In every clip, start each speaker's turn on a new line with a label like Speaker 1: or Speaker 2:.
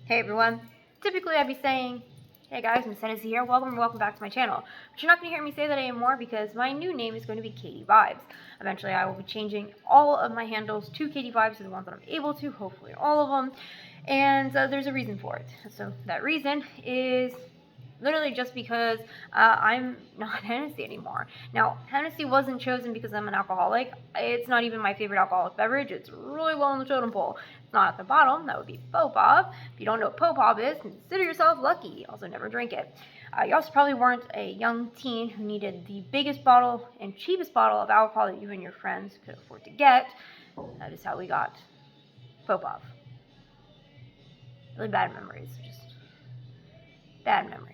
Speaker 1: Hey everyone, typically I'd be saying, hey guys, Miss Hennessy here, welcome back to my channel. But you're not going to hear me say that anymore because my new name is going to be Cutie Vibes. Eventually I will be changing all of my handles to Cutie Vibes, the ones that I'm able to, hopefully all of them. And there's a reason for it. So that reason is literally just because I'm not Hennessy anymore. Now, Hennessy wasn't chosen because I'm an alcoholic. It's not even my favorite alcoholic beverage. It's really low on the totem pole. It's not at the bottom. That would be Popov. If you don't know what Popov is, consider yourself lucky. Also, never drink it. You also probably weren't a young teen who needed the biggest bottle and cheapest bottle of alcohol that you and your friends could afford to get. That is how we got Popov. Really bad memories. Just bad memories.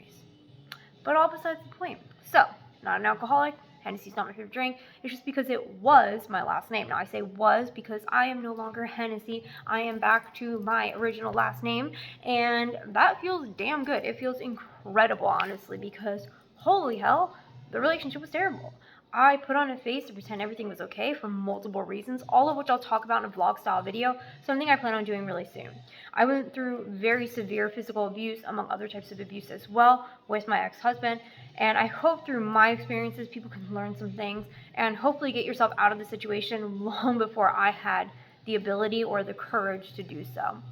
Speaker 1: But all besides the point. So, not an alcoholic. Hennessy's not my favorite drink. It's just because it was my last name. Now, I say was because I am no longer Hennessy. I am back to my original last name. And that feels damn good. It feels incredible, honestly, because holy hell, the relationship was terrible. I put on a face to pretend everything was okay for multiple reasons, all of which I'll talk about in a vlog style video, something I plan on doing really soon. I went through very severe physical abuse, among other types of abuse as well, with my ex-husband, and I hope through my experiences people can learn some things and hopefully get yourself out of the situation long before I had the ability or the courage to do so.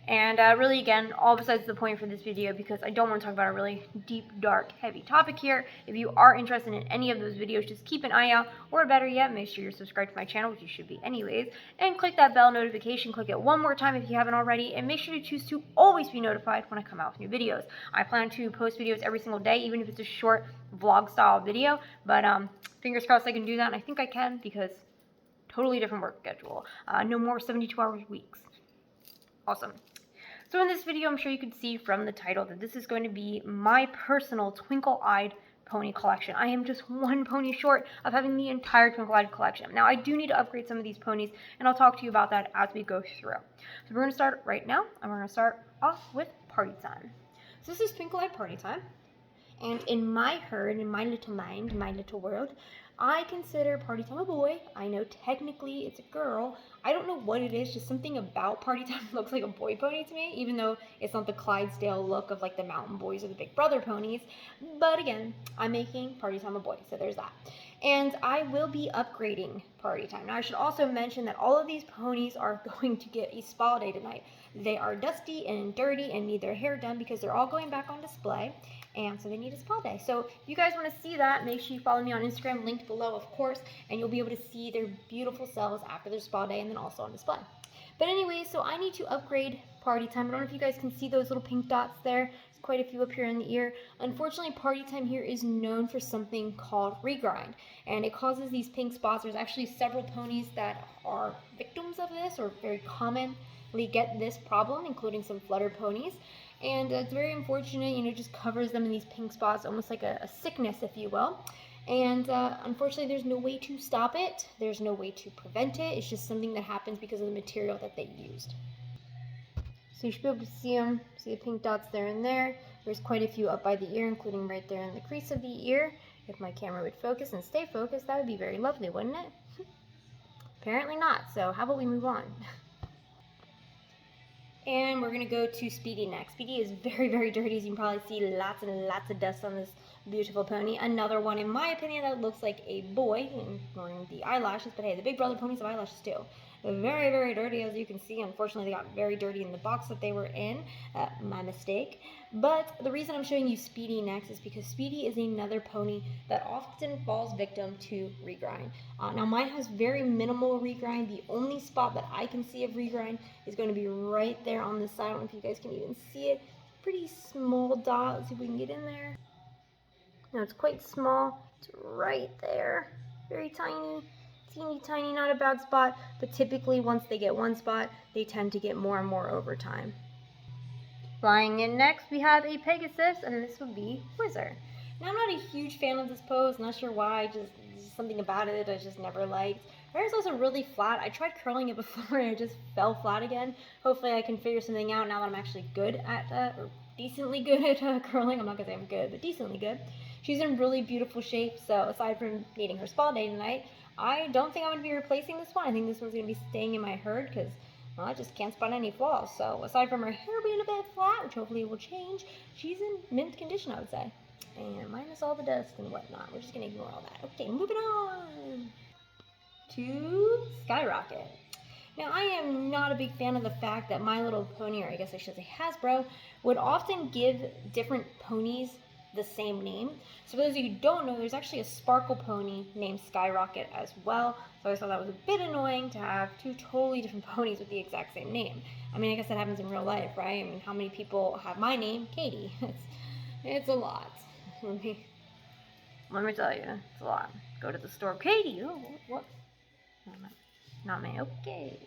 Speaker 1: And really, again, all besides the point for this video, because I don't want to talk about a really deep, dark, heavy topic here. If you are interested in any of those videos, just keep an eye out, or better yet, make sure you're subscribed to my channel, which you should be anyways, and click that bell notification, click it one more time if you haven't already, and make sure to choose to always be notified when I come out with new videos. I plan to post videos every single day, even if it's a short vlog-style video, but fingers crossed I can do that, and I think I can, because totally different work schedule. No more 72-hour weeks. Awesome. So in this video, I'm sure you can see from the title that this is going to be my personal twinkle-eyed pony collection. I am just one pony short of having the entire twinkle-eyed collection. Now, I do need to upgrade some of these ponies, and I'll talk to you about that as we go through. So we're going to start right now, and we're going to start off with Party Time. So this is Twinkle-eyed Party Time, and in my herd, in my little mind, my little world, I consider Party Time a boy. I know technically it's a girl. I don't know what it is, just something about Party Time looks like a boy pony to me, even though it's not the Clydesdale look of like the Mountain Boys or the Big Brother ponies. But again, I'm making Party Time a boy, so there's that. And I will be upgrading Party Time. Now I should also mention that all of these ponies are going to get a spa day tonight. They are dusty and dirty and need their hair done because they're all going back on display. And so they need a spa day. So if you guys want to see that, make sure you follow me on Instagram, linked below, of course, and you'll be able to see their beautiful selves after their spa day and then also on display. But anyway, so I need to upgrade Party Time. I don't know if you guys can see those little pink dots there. There's quite a few up here in the ear. Unfortunately, Party Time here is known for something called regrind, and it causes these pink spots. There's actually several ponies that are victims of this or very commonly get this problem, including some flutter ponies. And it's very unfortunate, you know, it just covers them in these pink spots, almost like a sickness, if you will. And unfortunately, there's no way to stop it. There's no way to prevent it. It's just something that happens because of the material that they used. So you should be able to see them, see the pink dots there and there. There's quite a few up by the ear, including right there in the crease of the ear. If my camera would focus and stay focused, that would be very lovely, wouldn't it? Apparently not, so how about we move on? And we're going to go to Speedy next. Speedy is very, very dirty, as you can probably see. Lots and lots of dust on this beautiful pony. Another one, in my opinion, that looks like a boy, ignoring the eyelashes. But hey, the Big Brother ponies have eyelashes too. Very, very dirty, as you can see. Unfortunately, they got very dirty in the box that they were in. My mistake. But the reason I'm showing you Speedy next is because Speedy is another pony that often falls victim to regrind. Now, mine has very minimal regrind. The only spot that I can see of regrind is going to be right there on the side. I don't know if you guys can even see it. Pretty small dot. Let's see if we can get in there. No, it's quite small. It's right there. Very tiny. Teeny tiny, not a bad spot, but typically once they get one spot, they tend to get more and more over time. Flying in next, we have a Pegasus, and this would be Wizard. Now, I'm not a huge fan of this pose, not sure why, just something about it I just never liked. Her hair is also really flat. I tried curling it before and it just fell flat again. Hopefully I can figure something out now that I'm actually good at, or decently good at curling. I'm not going to say I'm good, but decently good. She's in really beautiful shape, so aside from needing her spa day tonight, I don't think I'm going to be replacing this one. I think this one's going to be staying in my herd because, well, I just can't spot any flaws. So aside from her hair being a bit flat, which hopefully will change. She's in mint condition, I would say. And minus all the dust and whatnot. We're just going to ignore all that. Okay, moving on to Skyrocket. Now, I am not a big fan of the fact that My Little Pony, or I guess I should say Hasbro, would often give different ponies the same name. So for those of you who don't know, there's actually a sparkle pony named Skyrocket as well. So I thought that was a bit annoying to have two totally different ponies with the exact same name. I mean, I guess that happens in real life, right? I mean, how many people have my name, Katie? It's a lot. Let me tell you, it's a lot. Go to the store, Katie. Oh, what? Not me. Okay.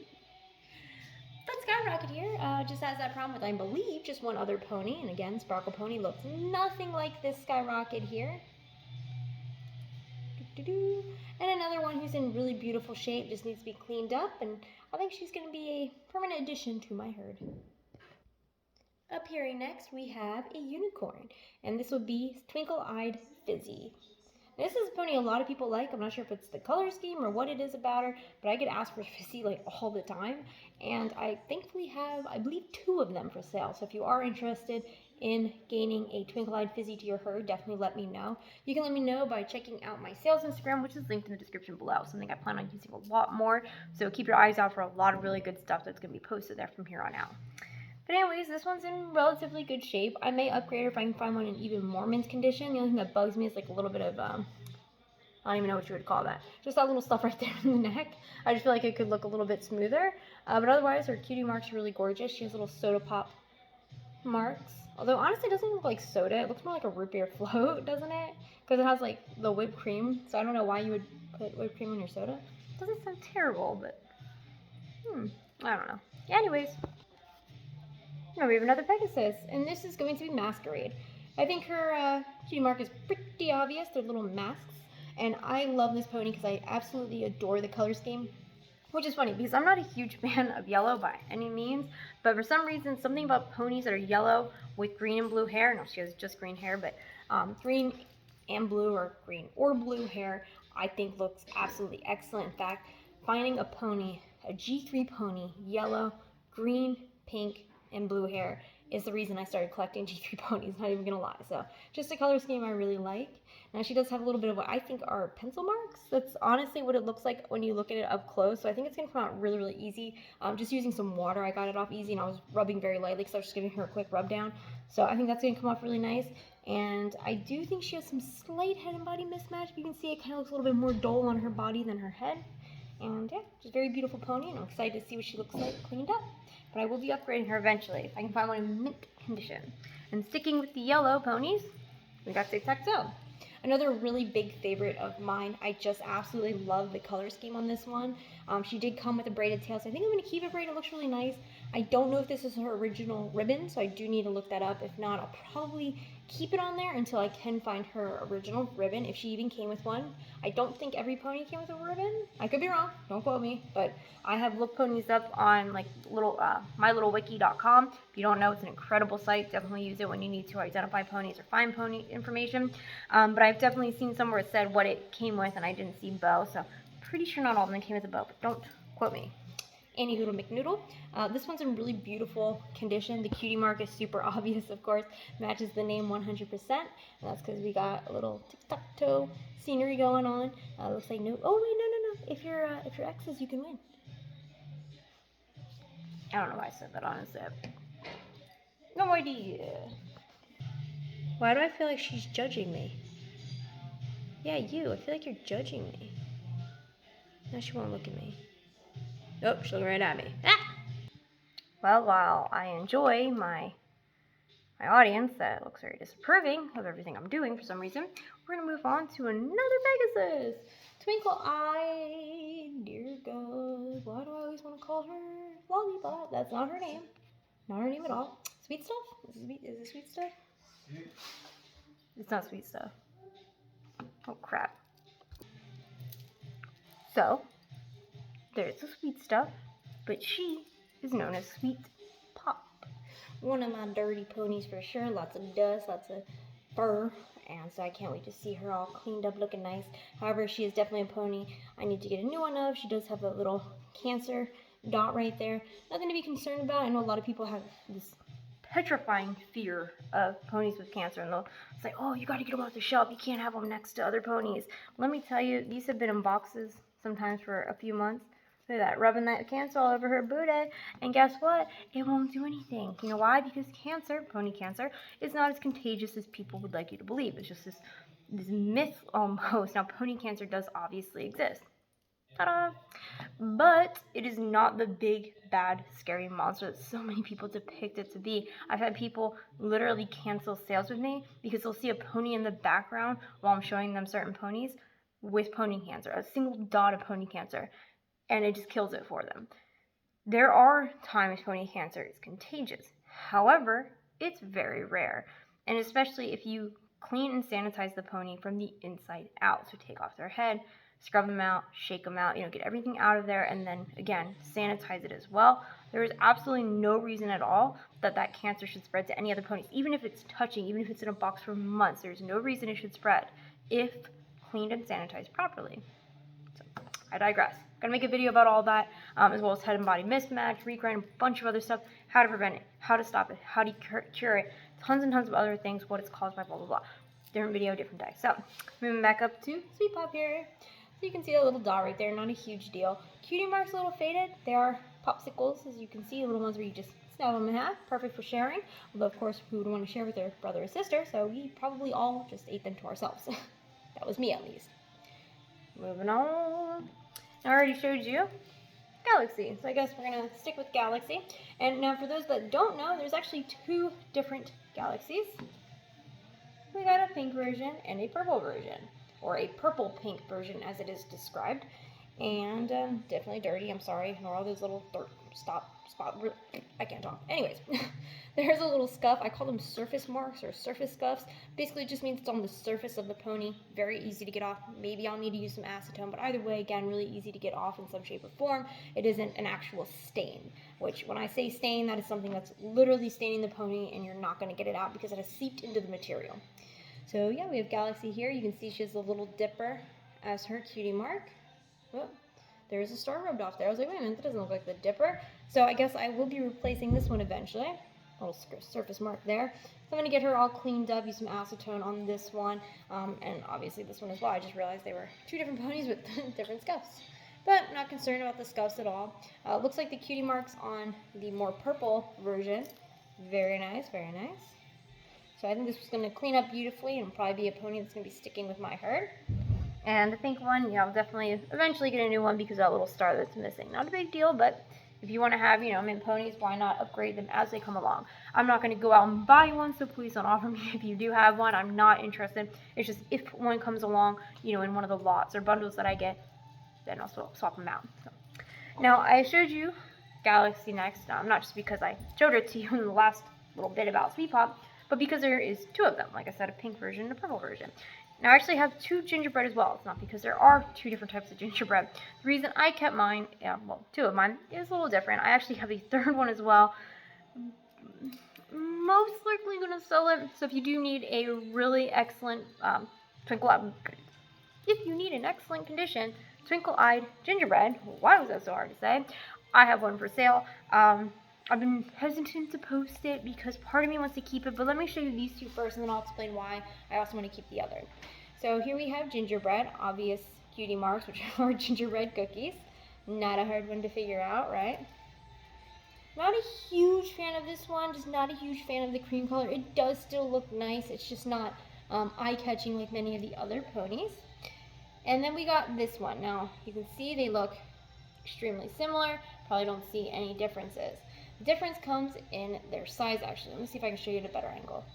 Speaker 1: But Skyrocket here just has that problem with, I believe, just one other pony. And again, Sparkle Pony looks nothing like this Skyrocket here. And another one who's in really beautiful shape, just needs to be cleaned up. And I think she's going to be a permanent addition to my herd. Appearing next, we have a unicorn. And this would be Twinkle-Eyed Fizzy. This is a pony a lot of people like. I'm not sure if it's the color scheme or what it is about her, but I get asked for Fizzy like all the time. And I thankfully have, I believe, 2 of them for sale. So if you are interested in gaining a Twinkle-Eyed Fizzy to your herd, definitely let me know. You can let me know by checking out my sales Instagram, which is linked in the description below. Something I plan on using a lot more. So keep your eyes out for a lot of really good stuff that's going to be posted there from here on out. But anyways, this one's in relatively good shape. I may upgrade her if I can find one in even more mint condition. The only thing that bugs me is like a little bit of, I don't even know what you would call that. Just that little stuff right there in the neck. I just feel like it could look a little bit smoother. But otherwise, her cutie marks are really gorgeous. She has little soda pop marks. Although, honestly, it doesn't look like soda. It looks more like a root beer float, doesn't it? Because it has, like, the whipped cream. So I don't know why you would put whipped cream in your soda. It doesn't sound terrible, but, I don't know. Anyways. Now we have another Pegasus, and this is going to be Masquerade. I think her cutie mark is pretty obvious. They're little masks, and I love this pony because I absolutely adore the color scheme. Which is funny because I'm not a huge fan of yellow by any means, but for some reason, something about ponies that are yellow with green and blue hair, no, she has just green hair, but green and blue or green or blue hair, I think looks absolutely excellent. In fact, finding a pony, a G3 pony, yellow, green, pink, and blue hair is the reason I started collecting G3 ponies, not even gonna lie. So just a color scheme I really like. Now she does have a little bit of what I think are pencil marks. That's honestly what it looks like when you look at it up close. So I think it's gonna come out really, really easy. Just using some water, I got it off easy, and I was rubbing very lightly because I was just giving her a quick rub down. So I think that's gonna come off really nice. And I do think she has some slight head and body mismatch. You can see it kind of looks a little bit more dull on her body than her head. And yeah, she's a very beautiful pony, and I'm excited to see what she looks like cleaned up. But I will be upgrading her eventually if I can find one in mint condition. And sticking with the yellow ponies, we got the Tactile. Another really big favorite of mine. I just absolutely love the color scheme on this one. She did come with a braided tail, so I think I'm going to keep it braided. It looks really nice. I don't know if this is her original ribbon, so I do need to look that up. If not, I'll probably keep it on there until I can find her original ribbon, if she even came with one. I don't think every pony came with a ribbon. I could be wrong, don't quote me, but I have looked ponies up on like mylittlewiki.com. If you don't know, it's an incredible site. Definitely use it when you need to identify ponies or find pony information. But I've definitely seen somewhere it said what it came with, and I didn't see bow, so pretty sure not all of them came with a bow, but don't quote me. Annie Hoodle McNoodle. This one's in really beautiful condition. The cutie mark is super obvious, of course. Matches the name 100%. And that's because we got a little tic-tac-toe scenery going on. Looks like no. Oh wait, no. If you're X's, you can win. I don't know why I said that, honestly. No idea. Why do I feel like she's judging me? Yeah, you. I feel like you're judging me. Now she won't look at me. Oh, she's looking right at me. Ah! Well, while I enjoy my audience that looks very disapproving of everything I'm doing for some reason, we're going to move on to another Pegasus. Twinkle-Eyed, dear God, why do I always want to call her Lollipop? That's not her name. Not her name at all. Sweet Stuff? Is it Sweet Stuff? It's not Sweet Stuff. Oh, crap. So, there's the Sweet Stuff, but she is known as Sweet Pop. One of my dirty ponies for sure. Lots of dust, lots of fur, and so I can't wait to see her all cleaned up, looking nice. However, she is definitely a pony I need to get a new one of. She does have a little cancer dot right there. Nothing to be concerned about. I know a lot of people have this petrifying fear of ponies with cancer, and they'll say, oh, you got to get them off the shelf, you can't have them next to other ponies. Let me tell you, these have been in boxes sometimes for a few months. Look at that, rubbing that cancer all over her booty, and guess what? It won't do anything. You know why? Because cancer, pony cancer, is not as contagious as people would like you to believe. It's just this myth almost. Now, pony cancer does obviously exist. Ta-da! But it is not the big, bad, scary monster that so many people depict it to be. I've had people literally cancel sales with me because they'll see a pony in the background while I'm showing them certain ponies with pony cancer, a single dot of pony cancer, and it just kills it for them. There are times pony cancer is contagious. However, it's very rare, and especially if you clean and sanitize the pony from the inside out. So take off their head, scrub them out, shake them out, get everything out of there, and then again sanitize it as well. There is absolutely no reason at all that cancer should spread to any other ponies, even if it's touching, even if it's in a box for months. There's no reason it should spread if cleaned and sanitized properly. So I digress. Gonna make a video about all that, as well as head and body mismatch, regrind, a bunch of other stuff, how to prevent it, how to stop it, how to cure it, tons and tons of other things, what it's caused by, blah blah blah. Different video, different day. So moving back up to sweetpop here. So you can see a little dot right there, not a huge deal. Cutie Mark's a little faded. They are popsicles, as you can see, little ones where you just snap them in half. Perfect for sharing. Although, of course, who would want to share with their brother or sister? So we probably all just ate them to ourselves. That was me, at least. Moving on. I already showed you Galaxy. So I guess we're going to stick with Galaxy. And now, for those that don't know, there's actually two different Galaxies. We got a pink version and a purple version, or a purple-pink version as it is described, and definitely dirty. I'm sorry, ignore all those little spot. I can't talk. Anyways, there's a little scuff. I call them surface marks or surface scuffs. Basically, it just means it's on the surface of the pony. Very easy to get off. Maybe I'll need to use some acetone, but either way, again, really easy to get off in some shape or form. It isn't an actual stain, which when I say stain, that is something that's literally staining the pony, and you're not going to get it out because it has seeped into the material. So yeah, we have Galaxy here. You can see she has a little dipper as her cutie mark. Oh, there's a star rubbed off there. I was like, wait a minute, that doesn't look like the dipper. So I guess I will be replacing this one eventually. Little surface mark there. So I'm going to get her all cleaned up, use some acetone on this one, and obviously this one as well. I just realized they were two different ponies with different scuffs. But not concerned about the scuffs at all. Looks like the cutie marks on the more purple version. Very nice, very nice. So I think this is going to clean up beautifully and probably be a pony that's going to be sticking with my herd. And the pink one, yeah, I'll definitely eventually get a new one because of that little star that's missing. Not a big deal, but if you want to have, mint ponies, why not upgrade them as they come along? I'm not going to go out and buy one, so please don't offer me if you do have one. I'm not interested. It's just if one comes along, in one of the lots or bundles that I get, then I'll swap them out. So. Now, I showed you Galaxy next, not just because I showed it to you in the last little bit about sweetpop, but because there is two of them. Like I said, a pink version and a purple version. Now, I actually have two gingerbread as well. It's not because there are two different types of gingerbread. The reason I kept mine, two of mine, is a little different. I actually have a third one as well. Most likely going to sell it. So if you do need a really excellent if you need an excellent condition twinkle-eyed gingerbread, why was that so hard to say? I have one for sale. I've been hesitant to post it because part of me wants to keep it, but let me show you these two first, and then I'll explain why I also want to keep the other. So here we have gingerbread, obvious cutie marks, which are gingerbread cookies. Not a hard one to figure out, right? Not a huge fan of this one, just not a huge fan of the cream color. It does still look nice, it's just not eye-catching like many of the other ponies. And then we got this one. Now, you can see they look extremely similar. Probably don't see any differences. The difference comes in their size, actually. Let me see if I can show you at a better angle.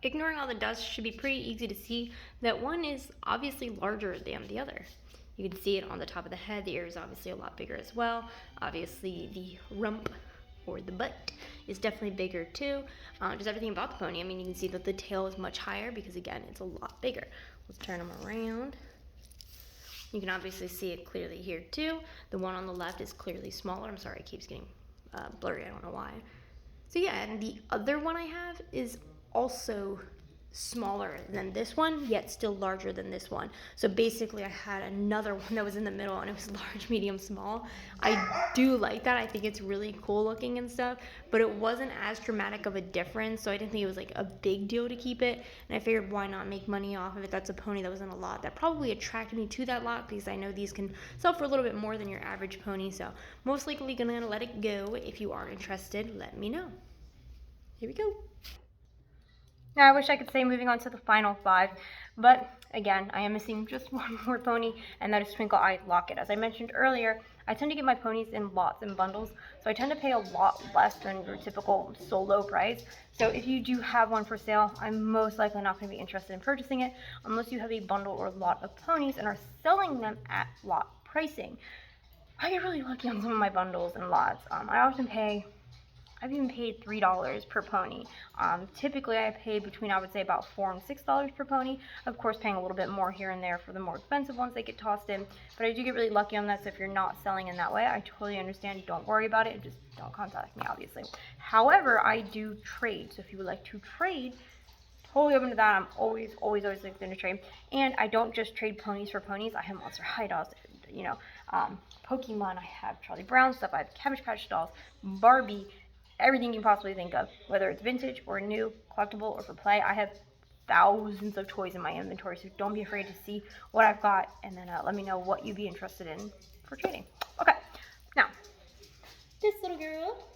Speaker 1: Ignoring all the dust, it should be pretty easy to see that one is obviously larger than the other. You can see it on the top of the head. The ear is obviously a lot bigger as well. Obviously, the rump or the butt is definitely bigger too. Just everything about the pony. I mean, you can see that the tail is much higher because, again, it's a lot bigger. Let's turn them around. You can obviously see it clearly here too. The one on the left is clearly smaller. I'm sorry, it keeps getting blurry. I don't know why. So yeah, and the other one I have is also smaller than this one, yet still larger than this one. So basically I had another one that was in the middle, and it was large, medium, small. I do like that. I think it's really cool looking and stuff, but it wasn't as dramatic of a difference, so I didn't think it was like a big deal to keep it, and I figured why not make money off of it. That's a pony that was in a lot that probably attracted me to that lot, because I know these can sell for a little bit more than your average pony, so most likely gonna let it go. If you are interested, let me know. Here we go. Now, I wish I could say moving on to the final 5, but again, I am missing just one more pony, and that is Twinkle Locket. As I mentioned earlier, I tend to get my ponies in lots and bundles, so I tend to pay a lot less than your typical solo price. So if you do have one for sale, I'm most likely not going to be interested in purchasing it unless you have a bundle or lot of ponies and are selling them at lot pricing. I get really lucky on some of my bundles and lots. I've even paid $3 per pony. Typically I pay between, I would say, about $4 and $6 per pony. Of course, paying a little bit more here and there for the more expensive ones that get tossed in. But I do get really lucky on that, so if you're not selling in that way, I totally understand. Don't worry about it. Just don't contact me, obviously. However, I do trade. So if you would like to trade, totally open to that. I'm always looking to trade. And I don't just trade ponies for ponies. I have Monster High dolls, Pokemon. I have Charlie Brown stuff. I have Cabbage Patch dolls, Barbie, everything you can possibly think of, whether it's vintage or new, collectible, or for play. I have thousands of toys in my inventory, so don't be afraid to see what I've got, and then let me know what you'd be interested in for trading. Okay, now, this little girl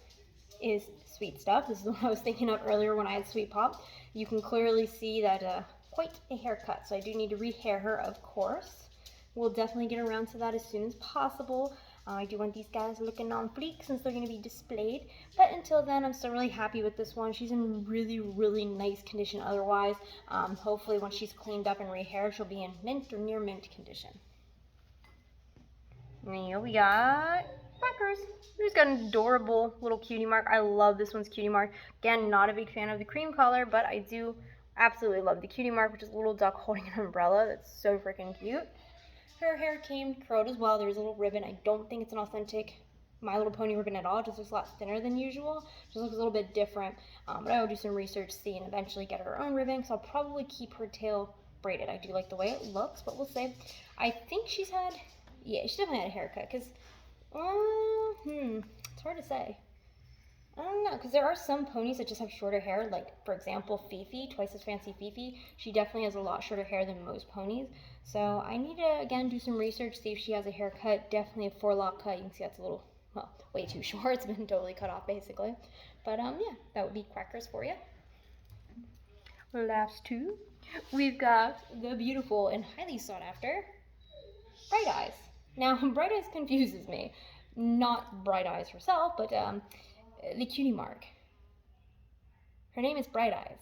Speaker 1: is Sweet Stuff. This is what I was thinking of earlier when I had Sweet Pop. You can clearly see that quite a haircut, so I do need to rehair her, of course. We'll definitely get around to that as soon as possible. I do want these guys looking on fleek since they're going to be displayed. But until then, I'm still really happy with this one. She's in really nice condition otherwise. Hopefully once she's cleaned up and rehaired, she'll be in mint or near mint condition. And here we got Crackers. Who's got an adorable little Cutie Mark. I love this one's Cutie Mark. Again, not a big fan of the cream color, but I do absolutely love the Cutie Mark, which is a little duck holding an umbrella. That's so freaking cute. Her hair came curled as well. There's a little ribbon. I don't think it's an authentic My Little Pony ribbon at all. It just looks a lot thinner than usual. Just looks a little bit different. But I will do some research, see, and eventually get her own ribbon, because I'll probably keep her tail braided. I do like the way it looks, but we'll see. I think she's definitely had a haircut, because, it's hard to say. I don't know, because there are some ponies that just have shorter hair, like, for example, Fifi, Twice as Fancy Fifi. She definitely has a lot shorter hair than most ponies. So I need to, again, do some research, see if she has a haircut. Definitely a 4-lock cut. You can see that's a little, well, way too short. It's been totally cut off, basically. But, yeah, that would be Crackers for you. Last two, we've got the beautiful and highly sought after Bright Eyes. Now, Bright Eyes confuses me. Not Bright Eyes herself, but, the Cutie Mark. Her name is Bright Eyes.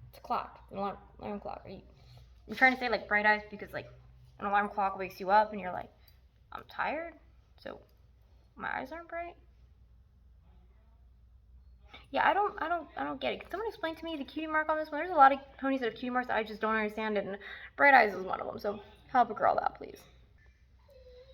Speaker 1: It's a clock, an alarm clock. I'm trying to say like Bright Eyes because like an alarm clock wakes you up and you're like, I'm tired, so my eyes aren't bright. Yeah, I don't get it. Can someone explain to me the Cutie Mark on this one? There's a lot of ponies that have Cutie Marks that I just don't understand it, and Bright Eyes is one of them. So help a girl out, please.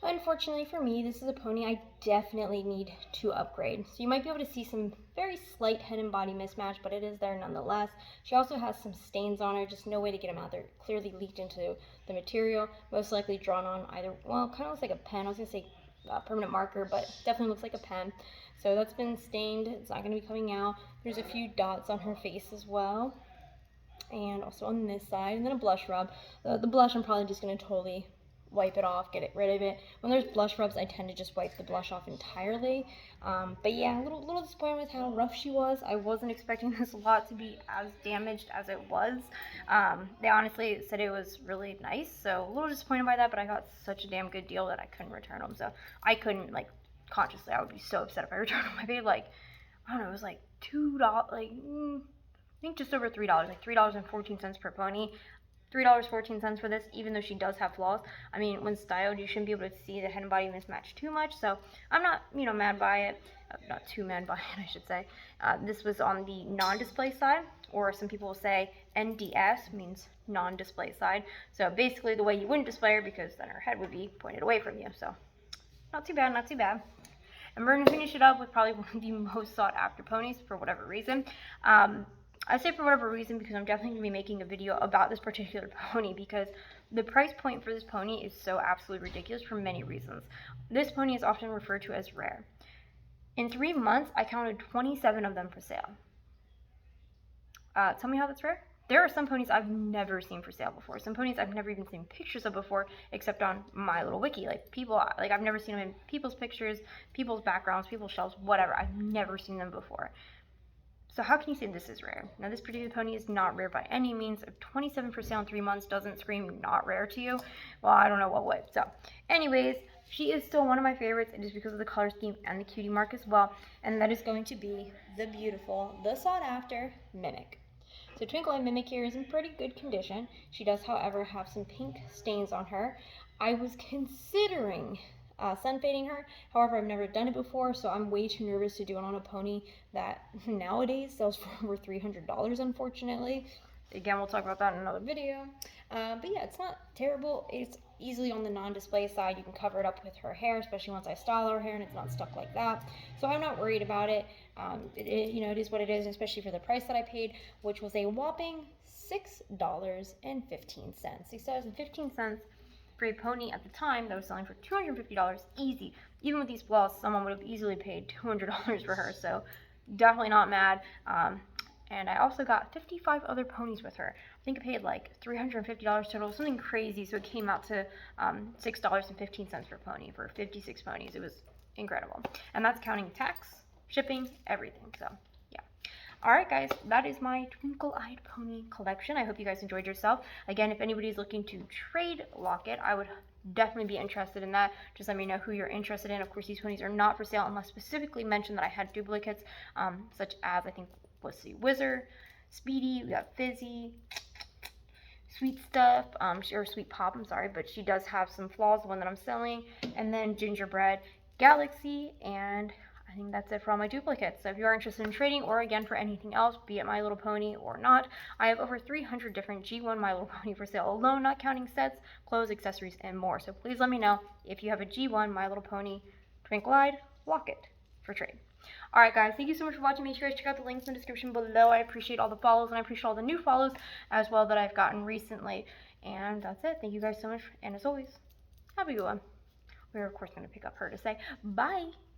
Speaker 1: Unfortunately for me, this is a pony I definitely need to upgrade. So you might be able to see some very slight head and body mismatch, but it is there nonetheless. She also has some stains on her, just no way to get them out. They're clearly leaked into the material, most likely drawn on either, well, kind of looks like a pen. I was going to say permanent marker, but definitely looks like a pen. So that's been stained. It's not going to be coming out. There's a few dots on her face as well, and also on this side, and then a blush rub. The blush I'm probably just going to totally wipe it off, get rid of it. When there's blush rubs, I tend to just wipe the blush off entirely. But yeah, a little disappointed with how rough she was. I wasn't expecting this lot to be as damaged as it was. They honestly said it was really nice, so a little disappointed by that, but I got such a damn good deal that I couldn't return them. So I couldn't, like, consciously, I would be so upset if I returned them. I paid, like, I don't know, it was like $2, like, I think just over $3, like $3.14 per pony. $3.14 for this, even though she does have flaws. I mean, when styled, you shouldn't be able to see the head and body mismatch too much, so I'm not, mad by it. Not too mad by it, I should say. This was on the non-display side, or some people will say NDS, means non-display side. So basically the way you wouldn't display her, because then her head would be pointed away from you, so not too bad, not too bad. And we're going to finish it up with probably one of the most sought after ponies for whatever reason. I say for whatever reason because I'm definitely going to be making a video about this particular pony because the price point for this pony is so absolutely ridiculous for many reasons. This pony is often referred to as rare. In 3 months, I counted 27 of them for sale. Tell me how that's rare? There are some ponies I've never seen for sale before. Some ponies I've never even seen pictures of before, except on my little wiki. Like people, like I've never seen them in people's pictures, people's backgrounds, people's shelves, whatever. I've never seen them before. So how can you say this is rare? Now this particular pony is not rare by any means. If 27 for sale in 3 months doesn't scream not rare to you, well, I don't know what would. So anyways, she is still one of my favorites. It is because of the color scheme and the cutie mark as well. And that is going to be the beautiful, the sought after Mimic. So Twinkle Mimic here is in pretty good condition. She does, however, have some pink stains on her. I was considering sun fading her. However, I've never done it before, so I'm way too nervous to do it on a pony that nowadays sells for over $300, unfortunately. Again, we'll talk about that in another video. But yeah, it's not terrible. It's easily on the non-display side. You can cover it up with her hair, especially once I style her hair and it's not stuck like that. So I'm not worried about it. It is what it is, especially for the price that I paid, which was a whopping $6.15. $6.15 for a pony at the time that was selling for $250 easy. Even with these flaws, someone would have easily paid $200 for her. So definitely not mad. And I also got 55 other ponies with her. I think I paid like $350 total, something crazy. So it came out to $6.15 per pony for 56 ponies. It was incredible. And that's counting tax, shipping, everything. So yeah. Alright guys, that is my twinkle-eyed pony collection. I hope you guys enjoyed yourself. Again, if anybody's looking to trade Locket, I would definitely be interested in that. Just let me know who you're interested in. Of course, these ponies are not for sale unless specifically mentioned that I had duplicates, such as I think, let's see, Wizard, Speedy, we got Fizzy, Sweet Stuff, or Sweet Pop, I'm sorry, but she does have some flaws, the one that I'm selling, and then Gingerbread Galaxy, and I think that's it for all my duplicates. So if you are interested in trading, or again for anything else, be it My Little Pony or not, I have over 300 different G1 My Little Pony for sale alone, not counting sets, clothes, accessories, and more. So please let me know if you have a G1 My Little Pony Twinkle-Eyed Locket for trade. Alright guys, thank you so much for watching. Make sure you guys check out the links in the description below. I appreciate all the follows, and I appreciate all the new follows as well that I've gotten recently. And that's it. Thank you guys so much, and as always, have a good one. We're of course going to pick up her to say bye.